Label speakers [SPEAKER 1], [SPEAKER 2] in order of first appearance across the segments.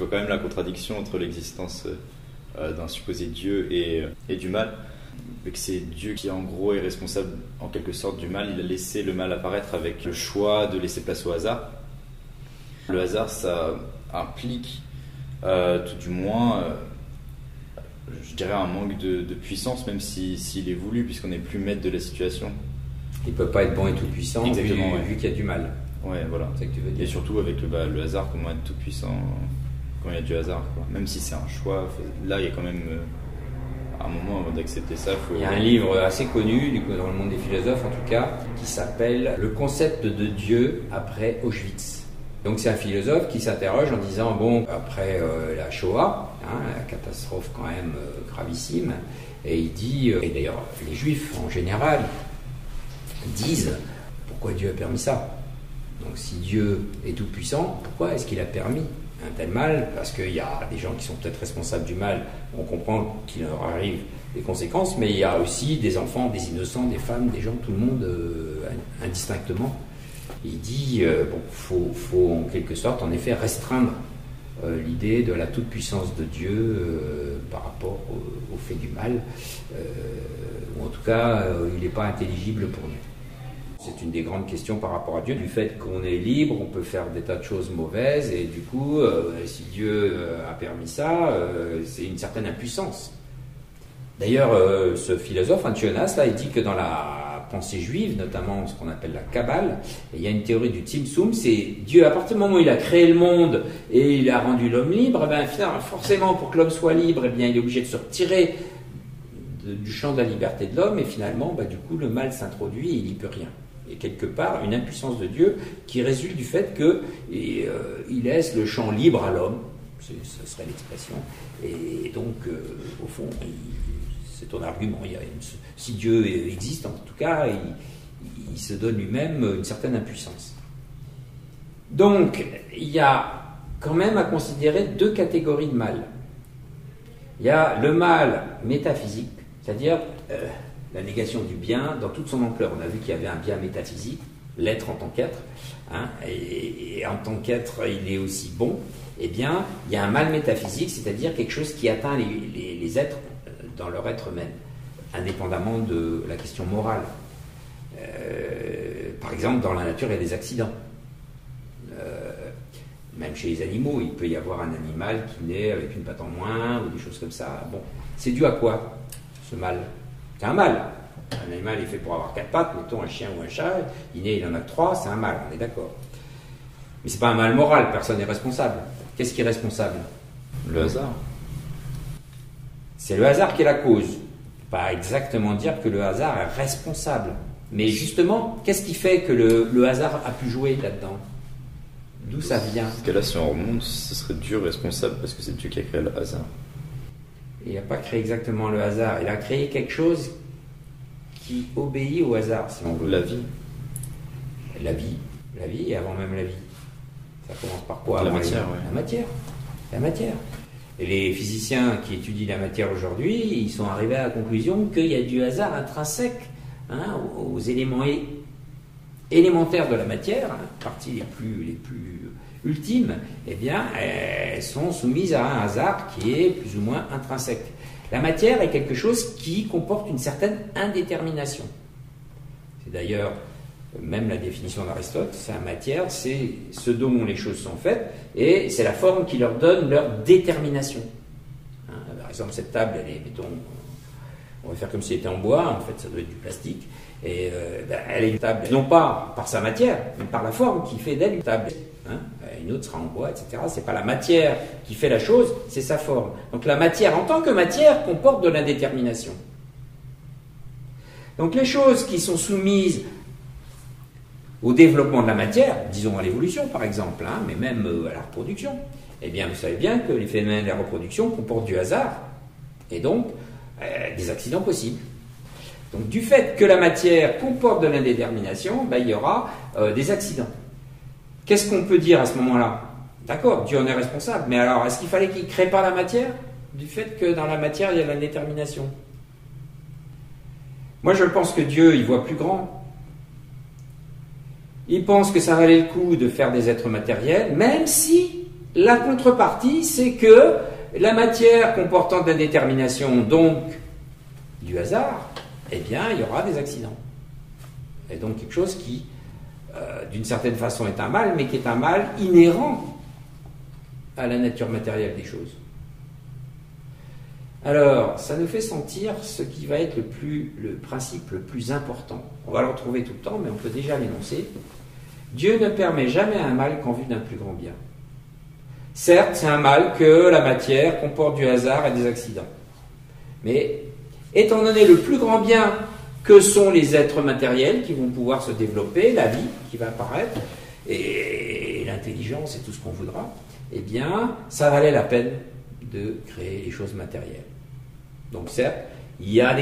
[SPEAKER 1] voit quand même la contradiction entre l'existence d'un supposé Dieu et du mal. Vu que c'est Dieu qui en gros est responsable en quelque sorte du mal, il a laissé le mal apparaître avec le choix de laisser place au hasard. Le hasard, ça implique tout du moins, je dirais, un manque de puissance, même s'il est voulu, puisqu'on n'est plus maître de la situation.
[SPEAKER 2] Il ne peut pas être bon et tout puissant vu qu'il y a du mal.
[SPEAKER 1] Ouais, voilà.
[SPEAKER 2] C'est ça que tu veux dire.
[SPEAKER 1] Et surtout avec le hasard, comment être tout puissant quand il y a du hasard, quoi. Même si c'est un choix, là il y a quand même un moment avant d'accepter ça.
[SPEAKER 2] Il y a un livre assez connu dans le monde des philosophes en tout cas qui s'appelle Le concept de Dieu après Auschwitz. Donc c'est un philosophe qui s'interroge en disant bon, après la Shoah, la catastrophe quand même gravissime, et il dit, et d'ailleurs les Juifs en général disent pourquoi Dieu a permis ça. Donc si Dieu est tout puissant, pourquoi est-ce qu'il a permis un tel mal? Parce qu'il y a des gens qui sont peut-être responsables du mal, on comprend qu'il leur arrive des conséquences, mais il y a aussi des enfants, des innocents, des femmes, des gens, tout le monde indistinctement. Il dit faut en quelque sorte en effet restreindre l'idée de la toute-puissance de Dieu par rapport au fait du mal, ou en tout cas il n'est pas intelligible pour nous. C'est une des grandes questions par rapport à Dieu, du fait qu'on est libre, on peut faire des tas de choses mauvaises, et du coup, si Dieu a permis ça, c'est une certaine impuissance. D'ailleurs, ce philosophe, Jonas, là, il dit que dans la pensée juive, notamment ce qu'on appelle la Kabbale, il y a une théorie du Tzimtzum, c'est Dieu, à partir du moment où il a créé le monde et il a rendu l'homme libre, eh bien, forcément, pour que l'homme soit libre, eh bien, il est obligé de se retirer du champ de la liberté de l'homme, et finalement, du coup, le mal s'introduit et il n'y peut rien. Et quelque part, une impuissance de Dieu qui résulte du fait qu'il laisse le champ libre à l'homme, ce serait l'expression, et donc, au fond, c'est ton argument. Si Dieu existe, en tout cas, il se donne lui-même une certaine impuissance. Donc, il y a quand même à considérer deux catégories de mal. Il y a le mal métaphysique, c'est-à-dire la négation du bien dans toute son ampleur. On a vu qu'il y avait un bien métaphysique, l'être en tant qu'être, et en tant qu'être, il est aussi bon. Eh bien, il y a un mal métaphysique, c'est-à-dire quelque chose qui atteint les êtres dans leur être même, indépendamment de la question morale. Par exemple, dans la nature, il y a des accidents. Même chez les animaux, il peut y avoir un animal qui naît avec une patte en moins, ou des choses comme ça. Bon, c'est dû à quoi, ce mal? C'est un mal. Un animal est fait pour avoir 4 pattes, mettons un chien ou un chat, il en a 3, c'est un mal, on est d'accord. Mais c'est pas un mal moral, personne n'est responsable. Qu'est-ce qui est responsable?
[SPEAKER 1] Le hasard.
[SPEAKER 2] C'est le hasard qui est la cause. Pas exactement dire que le hasard est responsable. Mais justement, qu'est-ce qui fait que le hasard a pu jouer là-dedans? D'où ça vient?
[SPEAKER 1] Parce que là, si on remonte, ce serait Dieu responsable, parce que c'est Dieu qui a créé le hasard.
[SPEAKER 2] Il n'a pas créé exactement le hasard. Il a créé quelque chose qui obéit au hasard, si on veut.
[SPEAKER 1] La vie.
[SPEAKER 2] La vie, et avant même la vie. Ça commence par quoi?
[SPEAKER 1] La matière,
[SPEAKER 2] oui. La matière. Et les physiciens qui étudient la matière aujourd'hui, ils sont arrivés à la conclusion qu'il y a du hasard intrinsèque aux éléments élémentaires de la matière, parties les plus ultimes, eh bien, elles sont soumises à un hasard qui est plus ou moins intrinsèque. La matière est quelque chose qui comporte une certaine indétermination. C'est d'ailleurs même la définition d'Aristote, c'est la matière, c'est ce dont les choses sont faites, et c'est la forme qui leur donne leur détermination. Par exemple, cette table, elle est, mettons, on va faire comme si elle était en bois, en fait ça doit être du plastique, et elle est une table, non pas par sa matière, mais par la forme qui fait d'elle une table. Une autre sera en bois, etc. C'est pas la matière qui fait la chose, c'est sa forme. Donc la matière, en tant que matière, comporte de l'indétermination. Donc les choses qui sont soumises au développement de la matière, disons à l'évolution par exemple, mais même à la reproduction, eh bien vous savez bien que les phénomènes de la reproduction comportent du hasard, et donc des accidents possibles. Donc du fait que la matière comporte de l'indétermination, il y aura des accidents. Qu'est-ce qu'on peut dire à ce moment-là? D'accord, Dieu en est responsable, mais alors est-ce qu'il fallait qu'il ne crée pas la matière, du fait que dans la matière il y a l'indétermination? Moi je pense que Dieu il voit plus grand. Il pense que ça valait le coup de faire des êtres matériels, même si la contrepartie, c'est que la matière comportant de la détermination, donc du hasard, eh bien, il y aura des accidents. Et donc quelque chose qui, d'une certaine façon, est un mal, mais qui est un mal inhérent à la nature matérielle des choses. Alors, ça nous fait sentir ce qui va être le principe le plus important. On va le retrouver tout le temps, mais on peut déjà l'énoncer. Dieu ne permet jamais un mal qu'en vue d'un plus grand bien. Certes, c'est un mal que la matière comporte du hasard et des accidents. Mais, étant donné le plus grand bien que sont les êtres matériels qui vont pouvoir se développer, la vie qui va apparaître, et l'intelligence et tout ce qu'on voudra, eh bien, ça valait la peine de créer les choses matérielles. Donc certes, il y a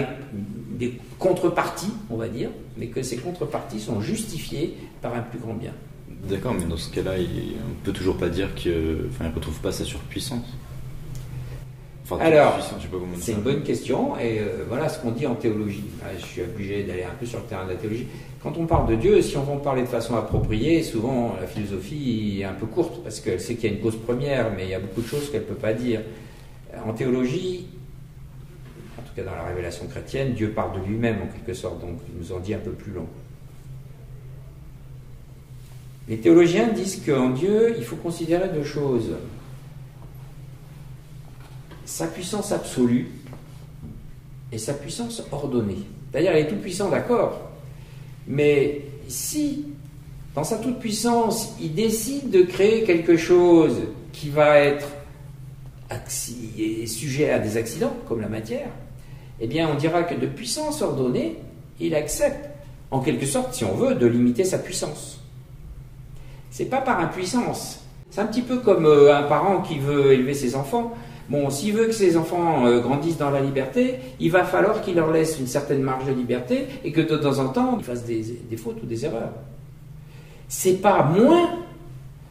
[SPEAKER 2] des contreparties, on va dire, mais que ces contreparties sont justifiées par un plus grand bien.
[SPEAKER 1] D'accord, mais dans ce cas-là, on ne peut toujours pas dire qu'il ne retrouve pas sa surpuissance. Enfin,
[SPEAKER 2] alors,
[SPEAKER 1] je sais pas comment
[SPEAKER 2] c'est une bonne question, et voilà ce qu'on dit en théologie. Je suis obligé d'aller un peu sur le terrain de la théologie. Quand on parle de Dieu, si on veut en parler de façon appropriée, souvent la philosophie est un peu courte, parce qu'elle sait qu'il y a une cause première, mais il y a beaucoup de choses qu'elle ne peut pas dire. En théologie, en tout cas dans la révélation chrétienne, Dieu parle de lui-même en quelque sorte, donc il nous en dit un peu plus long. Les théologiens disent qu'en Dieu, il faut considérer deux choses. Sa puissance absolue et sa puissance ordonnée. C'est-à-dire, il est tout puissant, d'accord, mais si, dans sa toute-puissance, il décide de créer quelque chose qui va être sujet à des accidents, comme la matière, eh bien, on dira que de puissance ordonnée, il accepte, en quelque sorte, si on veut, de limiter sa puissance. C'est pas par impuissance. C'est un petit peu comme un parent qui veut élever ses enfants. Bon, s'il veut que ses enfants grandissent dans la liberté, il va falloir qu'il leur laisse une certaine marge de liberté et que de temps en temps, ils fassent des fautes ou des erreurs. C'est pas moins,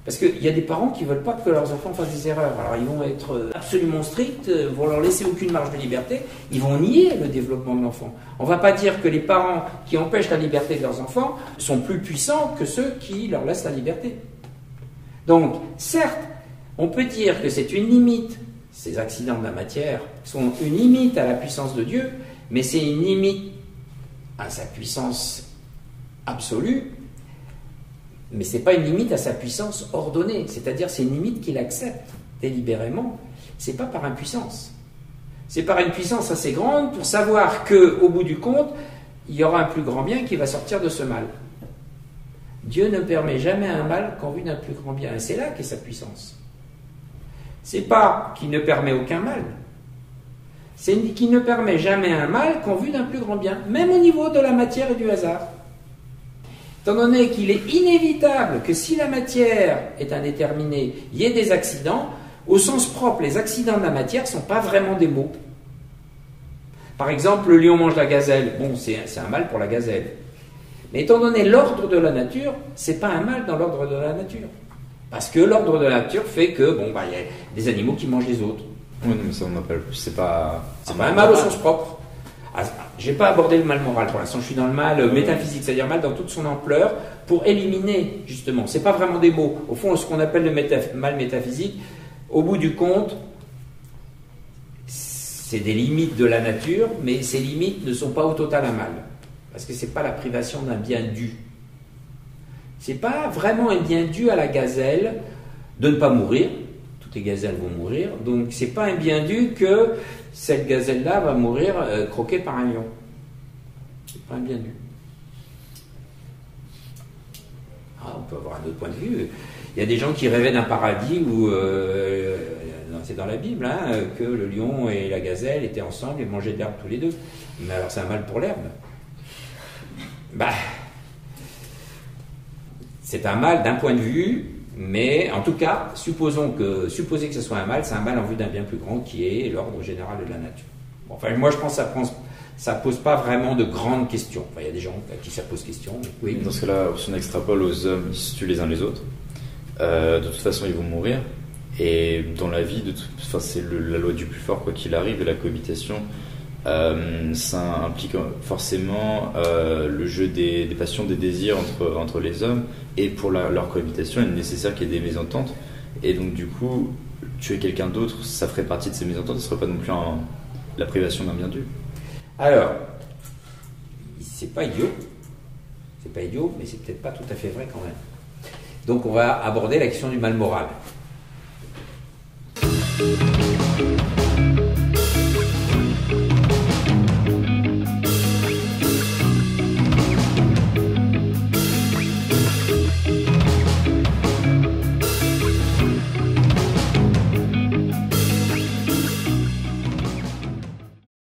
[SPEAKER 2] parce qu'il y a des parents qui veulent pas que leurs enfants fassent des erreurs. Alors ils vont être absolument stricts, vont leur laisser aucune marge de liberté, ils vont nier le développement de l'enfant. On va pas dire que les parents qui empêchent la liberté de leurs enfants sont plus puissants que ceux qui leur laissent la liberté. Donc, certes, on peut dire que c'est une limite. Ces accidents de la matière sont une limite à la puissance de Dieu, mais c'est une limite à sa puissance absolue, mais ce n'est pas une limite à sa puissance ordonnée, c'est-à-dire c'est une limite qu'il accepte délibérément. Ce n'est pas par impuissance. C'est par une puissance assez grande pour savoir qu'au bout du compte, il y aura un plus grand bien qui va sortir de ce mal. Dieu ne permet jamais un mal qu'en vue d'un plus grand bien, et c'est là qu'est sa puissance. C'est pas qu'il ne permet aucun mal, c'est qu'il ne permet jamais un mal qu'en vue d'un plus grand bien, même au niveau de la matière et du hasard. Étant donné qu'il est inévitable que si la matière est indéterminée, il y ait des accidents, au sens propre, les accidents de la matière ne sont pas vraiment des maux. Par exemple, le lion mange la gazelle, bon, c'est un mal pour la gazelle. Mais étant donné l'ordre de la nature, c'est pas un mal dans l'ordre de la nature. Parce que l'ordre de la nature fait que, bon, bah, y a des animaux qui mangent les autres.
[SPEAKER 1] Oui, mais ça on appelle, c'est pas
[SPEAKER 2] un mal au sens propre. J'ai pas abordé le mal moral pour l'instant, je suis dans le mal métaphysique, c'est-à-dire mal dans toute son ampleur, pour éliminer, justement. C'est pas vraiment des mots. Au fond, ce qu'on appelle le mal métaphysique, au bout du compte, c'est des limites de la nature, mais ces limites ne sont pas au total un mal. Parce que c'est pas la privation d'un bien dû. C'est pas vraiment un bien dû à la gazelle de ne pas mourir. Toutes les gazelles vont mourir. Donc c'est pas un bien dû que cette gazelle-là va mourir croquée par un lion. C'est pas un bien dû. On peut avoir un autre point de vue. Il y a des gens qui rêvaient d'un paradis où, c'est dans la Bible, que le lion et la gazelle étaient ensemble et mangeaient de l'herbe tous les deux. Mais alors c'est un mal pour l'herbe. C'est un mal d'un point de vue, mais en tout cas, supposer que ce soit un mal, c'est un mal en vue d'un bien plus grand qui est l'ordre général de la nature. Bon, enfin, moi je pense que ça pose pas vraiment de grandes questions. Enfin, il y a des gens à qui ça pose question. Oui.
[SPEAKER 1] Dans ce cas-là, si on extrapole aux hommes, ils se tuent les uns les autres. De toute façon, ils vont mourir. Et dans la vie, c'est la loi du plus fort, quoi qu'il arrive, et la cohabitation. Ça implique forcément le jeu des passions, des désirs entre les hommes, et pour leur cohabitation, il est nécessaire qu'il y ait des mésententes. Et donc du coup, tuer quelqu'un d'autre, ça ferait partie de ces mésententes, ce serait pas non plus la privation d'un bien dû.
[SPEAKER 2] Alors, c'est pas idiot, mais c'est peut-être pas tout à fait vrai quand même. Donc on va aborder la question du mal moral.